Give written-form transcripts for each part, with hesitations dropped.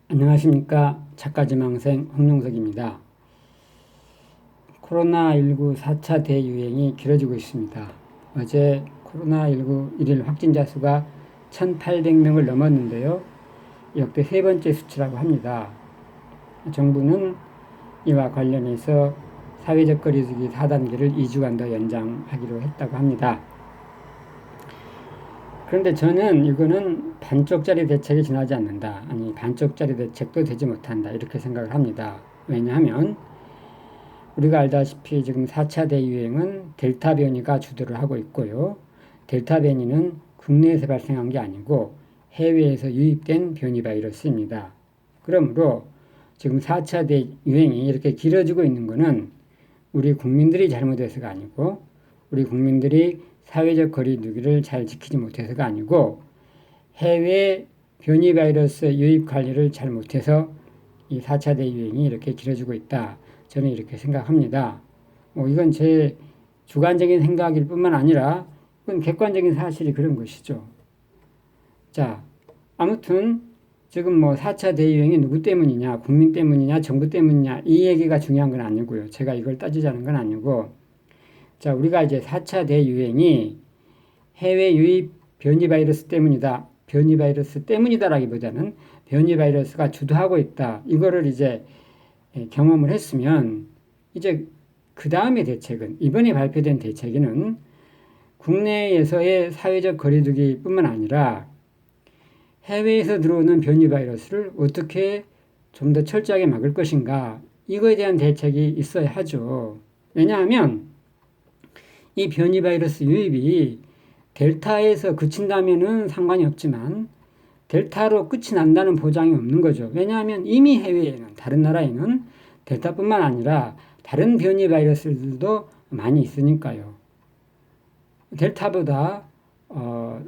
안녕하십니까. 작가지망생 홍용석입니다. 코로나19 4차 대유행이 길어지고 있습니다. 어제 코로나19 일일 확진자 수가 1,800명을 넘었는데요. 역대 세 번째 수치라고 합니다. 정부는 이와 관련해서 사회적 거리두기 4단계를 2주간 더 연장하기로 했다고 합니다. 그런데 저는 이거는 반쪽짜리 대책이 지나지 않는다. 아니, 반쪽짜리 대책도 되지 못한다. 이렇게 생각을 합니다. 왜냐하면 우리가 알다시피 지금 4차 대유행은 델타 변이가 주도를 하고 있고요. 델타 변이는 국내에서 발생한 게 아니고 해외에서 유입된 변이 바이러스입니다. 그러므로 지금 4차 대유행이 이렇게 길어지고 있는 것은 우리 국민들이 잘못해서가 아니고 우리 국민들이 사회적 거리두기를 잘 지키지 못해서가 아니고 해외 변이 바이러스 유입 관리를 잘 못해서 이 4차 대유행이 이렇게 길어지고 있다. 저는 이렇게 생각합니다. 이건 제 주관적인 생각일 뿐만 아니라 이건 객관적인 사실이 그런 것이죠. 자, 아무튼 지금 4차 대유행이 누구 때문이냐, 국민 때문이냐, 정부 때문이냐 이 얘기가 중요한 건 아니고요. 제가 이걸 따지자는 건 아니고 자, 우리가 이제 4차 대유행이 해외 유입 변이 바이러스 때문이다. 변이 바이러스 때문이다라기보다는 변이 바이러스가 주도하고 있다. 이거를 이제 경험을 했으면 이제 그 다음의 대책은 이번에 발표된 대책에는 국내에서의 사회적 거리두기 뿐만 아니라 해외에서 들어오는 변이 바이러스를 어떻게 좀 더 철저하게 막을 것인가 이거에 대한 대책이 있어야 하죠. 왜냐하면 이 변이 바이러스 유입이 델타에서 그친다면은 상관이 없지만 델타로 끝이 난다는 보장이 없는 거죠. 왜냐하면 이미 해외에는 다른 나라에는 델타뿐만 아니라 다른 변이 바이러스들도 많이 있으니까요. 델타보다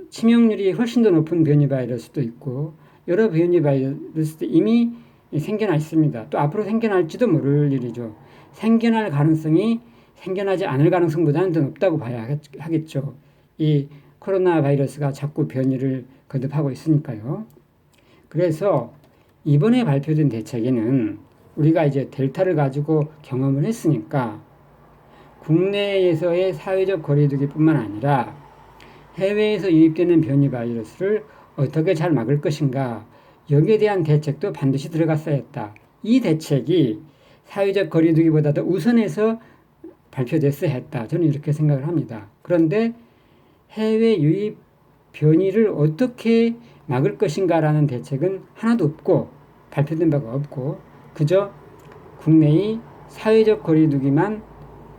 치명률이 훨씬 더 높은 변이 바이러스도 있고 여러 변이 바이러스도 이미 생겨나 있습니다. 또 앞으로 생겨날지도 모를 일이죠. 생겨날 가능성이 생겨나지 않을 가능성보다는 더 높다고 봐야 하겠죠. 이 코로나 바이러스가 자꾸 변이를 거듭하고 있으니까요. 그래서 이번에 발표된 대책에는 우리가 이제 델타를 가지고 경험을 했으니까 국내에서의 사회적 거리두기뿐만 아니라 해외에서 유입되는 변이 바이러스를 어떻게 잘 막을 것인가 여기에 대한 대책도 반드시 들어갔어야 했다. 이 대책이 사회적 거리두기보다도 우선해서 발표됐어야 했다. 저는 이렇게 생각을 합니다. 그런데 해외 유입 변이를 어떻게 막을 것인가라는 대책은 하나도 없고 발표된 바가 없고 그저 국내의 사회적 거리두기만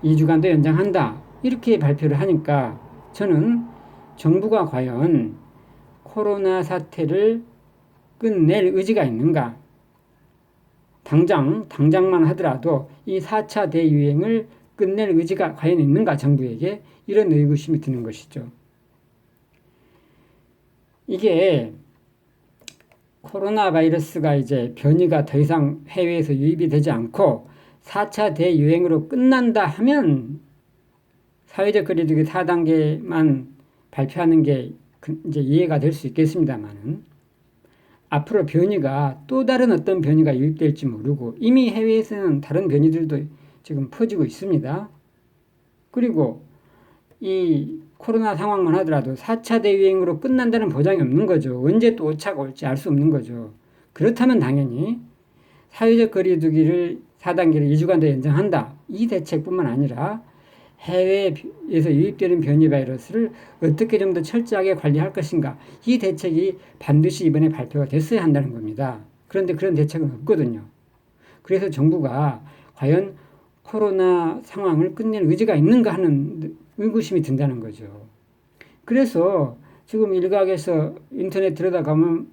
2주간 더 연장한다. 이렇게 발표를 하니까 저는 정부가 과연 코로나 사태를 끝낼 의지가 있는가? 당장만 하더라도 이 4차 대유행을 끝낼 의지가 과연 있는가 정부에게 이런 의구심이 드는 것이죠. 이게 코로나 바이러스가 이제 변이가 더 이상 해외에서 유입이 되지 않고 4차 대유행으로 끝난다 하면 사회적 거리두기 4단계만 발표하는 게 이제 이해가 될 수 있겠습니다만은 앞으로 변이가 또 다른 어떤 변이가 유입될지 모르고 이미 해외에서는 다른 변이들도 지금 퍼지고 있습니다. 그리고 이 코로나 상황만 하더라도 4차 대유행으로 끝난다는 보장이 없는 거죠. 언제 또 5차가 올지 알 수 없는 거죠. 그렇다면 당연히 사회적 거리두기를 4단계를 2주간 더 연장한다. 이 대책뿐만 아니라 해외에서 유입되는 변이 바이러스를 어떻게 좀 더 철저하게 관리할 것인가. 이 대책이 반드시 이번에 발표가 됐어야 한다는 겁니다. 그런데 그런 대책은 없거든요. 그래서 정부가 과연 코로나 상황을 끝낼 의지가 있는가 하는 의구심이 든다는 거죠. 그래서 지금 일각에서 인터넷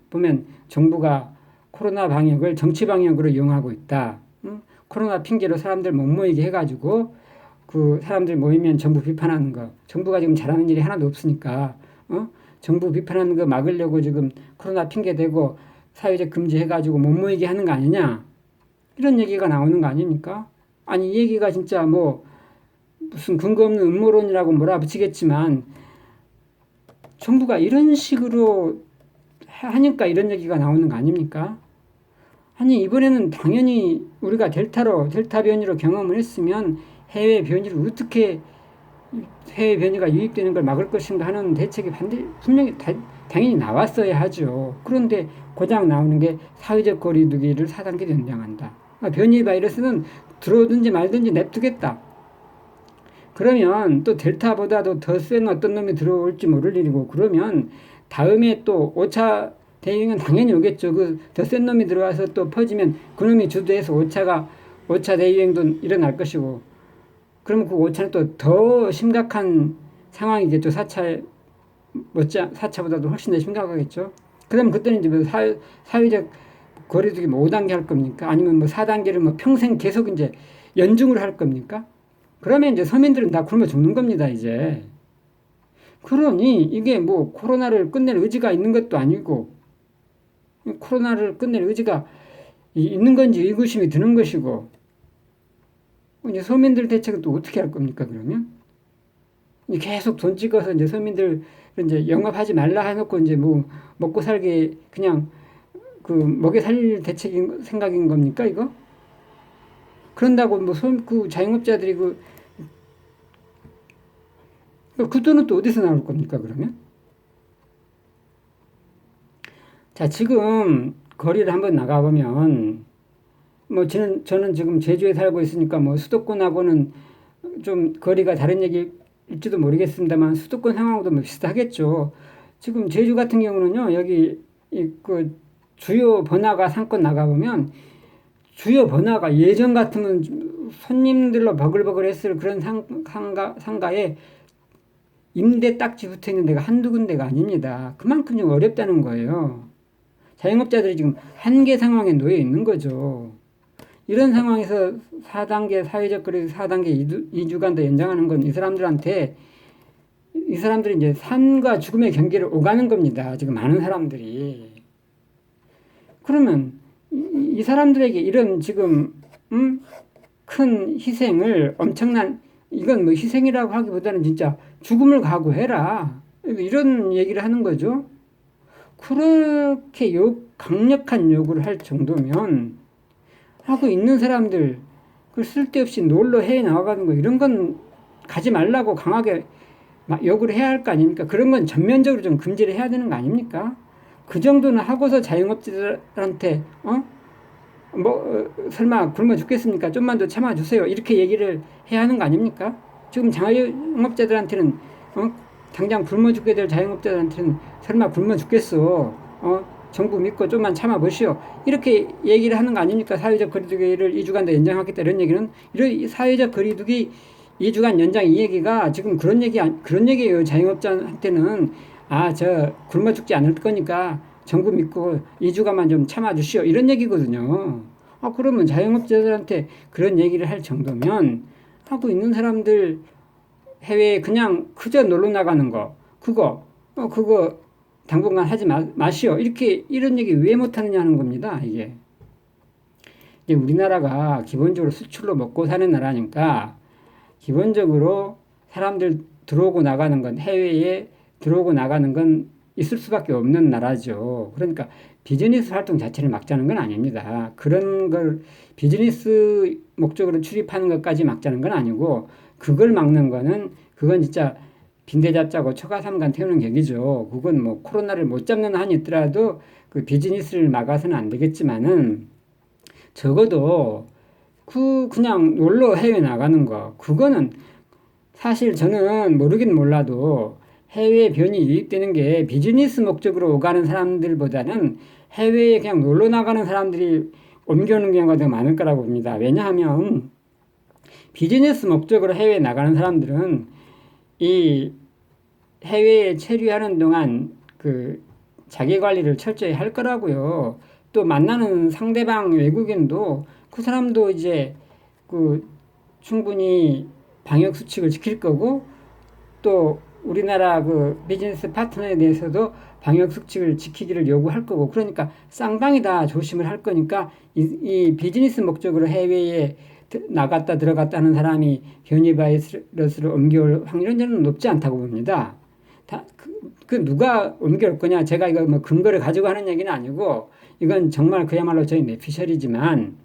보면 정부가 코로나 방역을 정치 방역으로 이용하고 있다. 코로나 핑계로 사람들 못 모이게 해가지고 그 사람들 모이면 정부 비판하는 거. 정부가 지금 잘하는 일이 하나도 없으니까 정부 비판하는 거 막으려고 지금 코로나 핑계 대고 사회적 금지해가지고 못 모이게 하는 거 아니냐. 이런 얘기가 나오는 거 아닙니까? 아니 이 얘기가 진짜 무슨 근거 없는 음모론이라고 몰아붙이겠지만 정부가 이런 식으로 하니까 이런 얘기가 나오는 거 아닙니까? 아니, 이번에는 당연히 우리가 델타 변이로 경험을 했으면 해외 변이를 어떻게 해외 변이가 유입되는 걸 막을 것인가 하는 대책이 분명히 당연히 나왔어야 하죠. 그런데 고작 나오는 게 사회적 거리두기를 4단계로 연장한다. 변이 바이러스는 들어오든지 말든지 냅두겠다. 그러면 또 델타보다도 더 센 어떤 놈이 들어올지 모를 일이고, 그러면 다음에 또 5차 대유행은 당연히 오겠죠. 그 더 센 놈이 들어와서 또 퍼지면 그놈이 주도해서 5차 대유행도 일어날 것이고, 그러면 그 5차는 또 더 심각한 상황이겠죠. 4차보다도 훨씬 더 심각하겠죠. 그러면 그때는 이제 뭐 사회적 거리두기 뭐 5단계 할 겁니까? 아니면 뭐 4단계를 뭐 평생 계속 이제 연중을 할 겁니까? 그러면 이제 서민들은 다 굶어 죽는 겁니다, 이제. 그러니 이게 뭐 코로나를 끝낼 의지가 있는 것도 아니고, 코로나를 끝낼 의지가 있는 건지 의구심이 드는 것이고, 이제 서민들 대책은 또 어떻게 할 겁니까, 그러면? 계속 돈 찍어서 이제 서민들 이제 영업하지 말라 해놓고 이제 뭐 먹고 살게 그냥 그 먹여 살릴 생각인 겁니까, 이거? 그런다고 뭐 그 자영업자들이 그 돈은 또 어디서 나올 겁니까, 그러면? 자, 지금 거리를 한번 나가보면, 뭐 저는 지금 제주에 살고 있으니까 뭐 수도권하고는 좀 거리가 다른 얘기일지도 모르겠습니다만 수도권 상황도 뭐 비슷하겠죠. 지금 제주 같은 경우는요, 여기 그 주요 번화가 상권 나가보면 주요 번화가 예전 같으면 손님들로 버글버글했을 그런 상가에 임대 딱지 붙어 있는 데가 한두 군데가 아닙니다. 그만큼 좀 어렵다는 거예요. 자영업자들이 지금 한계 상황에 놓여 있는 거죠. 이런 상황에서 4단계 사회적 거리두기 4단계 2주간 더 연장하는 건 이 사람들이 이제 삶과 죽음의 경계를 오가는 겁니다. 지금 많은 사람들이. 그러면 이 사람들에게 이런 지금 큰 희생을 이건 뭐 희생이라고 하기보다는 진짜 죽음을 각오해라, 이런 얘기를 하는 거죠. 그렇게 강력한 요구를 할 정도면 하고 있는 사람들 그 쓸데없이 놀러 해외 나와가는 거 이런 건 가지 말라고 강하게 요구를 해야 할 거 아닙니까? 그런 건 전면적으로 좀 금지를 해야 되는 거 아닙니까? 그 정도는 하고서 자영업자들한테 설마 굶어 죽겠습니까? 좀만 더 참아주세요, 이렇게 얘기를 해야 하는 거 아닙니까? 지금 자영업자들한테는 당장 굶어 죽게 될 자영업자들한테는 설마 굶어 죽겠어, 정부 믿고 좀만 참아보시오, 이렇게 얘기를 하는 거 아닙니까? 사회적 거리두기를 2주간 더 연장하겠다, 이런 얘기는. 이런 사회적 거리두기 2주간 연장, 이 얘기가 지금 그런 얘기예요. 자영업자한테는 저 굶어 죽지 않을 거니까 정부 믿고 2주간만 좀 참아주시오, 이런 얘기거든요. 그러면 자영업자들한테 그런 얘기를 할 정도면 하고 있는 사람들 해외에 그냥 그저 놀러 나가는 거, 그거 당분간 하지 마시오, 이런 얘기 왜 못하느냐 하는 겁니다. 이게 이제 우리나라가 기본적으로 수출로 먹고 사는 나라니까 기본적으로 사람들 들어오고 나가는 건, 해외에 들어오고 나가는 건 있을 수밖에 없는 나라죠. 그러니까 비즈니스 활동 자체를 막자는 건 아닙니다. 그런 걸 비즈니스 목적으로 출입하는 것까지 막자는 건 아니고, 그걸 막는 거는 그건 진짜 빈대 잡자고 초가삼간 태우는 격이죠. 그건 뭐 코로나를 못 잡는 한이 있더라도 그 비즈니스를 막아서는 안 되겠지만은, 적어도 그냥 놀러 해외 나가는 거, 그거는 사실 저는 모르긴 몰라도 해외 변이 유입되는 게 비즈니스 목적으로 오가는 사람들보다는 해외에 그냥 놀러 나가는 사람들이 옮겨오는 경우가 더 많을 거라고 봅니다. 왜냐하면 비즈니스 목적으로 해외에 나가는 사람들은 이 해외에 체류하는 동안 그 자기 관리를 철저히 할 거라고요. 또 만나는 상대방 외국인도 그 사람도 이제 충분히 방역 수칙을 지킬 거고, 또 우리나라 그 비즈니스 파트너에 대해서도 방역 수칙을 지키기를 요구할 거고, 그러니까 쌍방이 다 조심을 할 거니까 이 비즈니스 목적으로 해외에 나갔다 들어갔다 하는 사람이 변이 바이러스를 옮겨올 확률은 저는 높지 않다고 봅니다. 누가 옮겨올 거냐? 제가 이거 뭐 근거를 가지고 하는 얘기는 아니고, 이건 정말 그야말로 저희 내피셜이지만,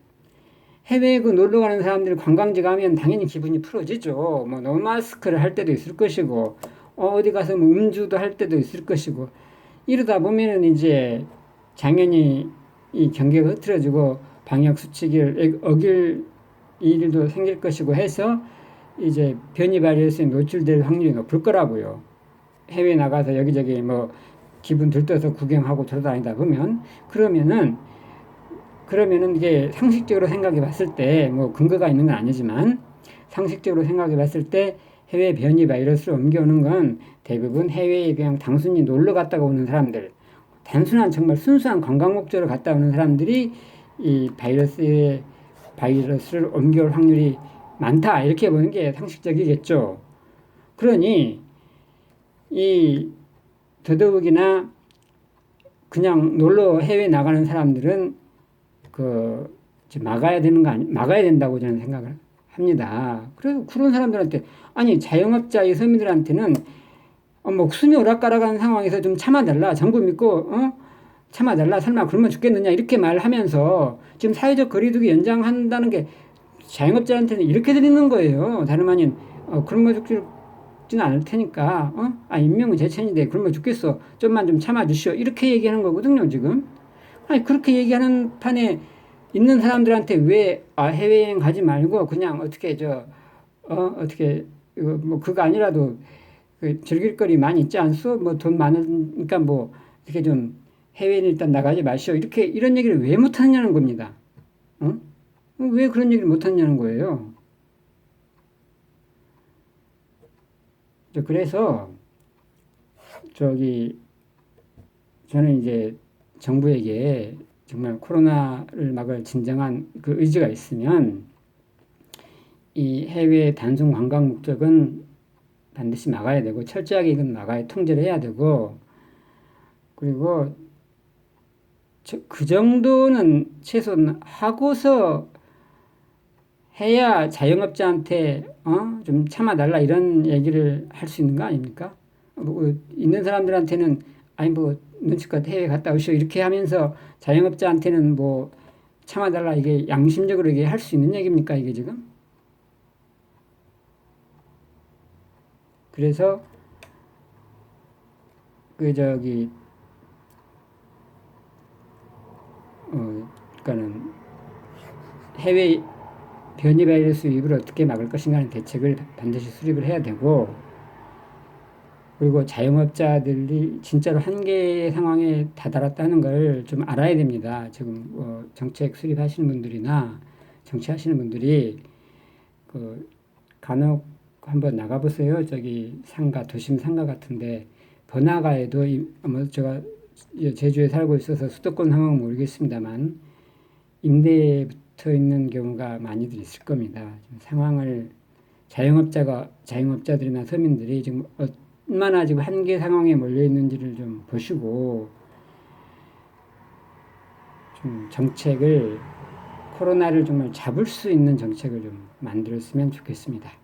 해외에 놀러 가는 사람들이 관광지 가면 당연히 기분이 풀어지죠. 뭐, 노마스크를 할 때도 있을 것이고, 어디 가서 뭐 음주도 할 때도 있을 것이고, 이러다 보면은 이제 당연히 이 경계가 흐트러지고 방역 수칙을 어길 일도 생길 것이고 해서 이제 변이 바이러스에 노출될 확률이 높을 거라고요. 해외 나가서 여기저기 뭐 기분 들떠서 구경하고 돌아다니다 보면 그러면은 이게 상식적으로 생각해 봤을 때 뭐 근거가 있는 건 아니지만 상식적으로 생각해 봤을 때 해외 변이 바이러스를 옮겨오는 건 대부분 해외에 그냥 단순히 놀러 갔다가 오는 사람들, 단순한 정말 순수한 관광 목적으로 갔다 오는 사람들이 이 바이러스를 옮겨올 확률이 많다, 이렇게 보는 게 상식적이겠죠. 그러니 이 더더욱이나 그냥 놀러 해외 나가는 사람들은 막아야 된다고 저는 생각을 합니다. 그래서 그런 사람들한테, 아니 자영업자 이 서민들한테는 목숨이 오락가락한 상황에서 좀 참아달라, 정부 믿고 참아달라, 설마 굶어 죽겠느냐, 이렇게 말하면서 지금 사회적 거리두기 연장한다는 게 자영업자한테는 이렇게 드리는 거예요. 다름 아닌 굶어 죽지는 않을 테니까 인명은 제천인데 굶어 죽겠어, 좀만 좀 참아주시오, 이렇게 얘기하는 거거든요 지금. 아니 그렇게 얘기하는 판에 있는 사람들한테 왜 해외여행 가지 말고 그냥 어떻게 이거 뭐 그거 아니라도 즐길 거리 많이 있지 않소? 뭐 돈 많으니까 뭐 어떻게 좀 해외는 일단 나가지 마시오, 이렇게 이런 얘기를 왜 못하느냐는 겁니다. 왜 그런 얘기를 못하느냐는 거예요. 그래서 저는 이제 정부에게 정말 코로나를 막을 진정한 그 의지가 있으면 이 해외 단순 관광 목적은 반드시 막아야 되고, 철저하게 이건 막아야, 통제를 해야 되고, 그리고 그 정도는 최소한 하고서 해야 자영업자한테 좀 참아달라 이런 얘기를 할 수 있는 거 아닙니까? 뭐 있는 사람들한테는 아니 뭐 눈치껏 해외 갔다 오시오 이렇게 하면서 자영업자한테는 뭐 참아달라, 이게 양심적으로 이게 할 수 있는 얘기입니까 이게 지금? 그래서 그러니까는 해외 변이 바이러스 유입을 어떻게 막을 것인가 하는 대책을 반드시 수립을 해야 되고, 그리고 자영업자들이 진짜로 한계 상황에 다다랐다는 걸 좀 알아야 됩니다. 지금 정책 수립하시는 분들이나 정치하시는 분들이 간혹 한번 나가보세요. 도심 상가 같은데 번화가에도 제가 제주에 살고 있어서 수도권 상황은 모르겠습니다만 임대에 붙어 있는 경우가 많이들 있을 겁니다. 상황을 자영업자들이나 서민들이 지금 얼마나 지금 한계 상황에 몰려 있는지를 좀 보시고 좀 코로나를 정말 잡을 수 있는 정책을 좀 만들었으면 좋겠습니다.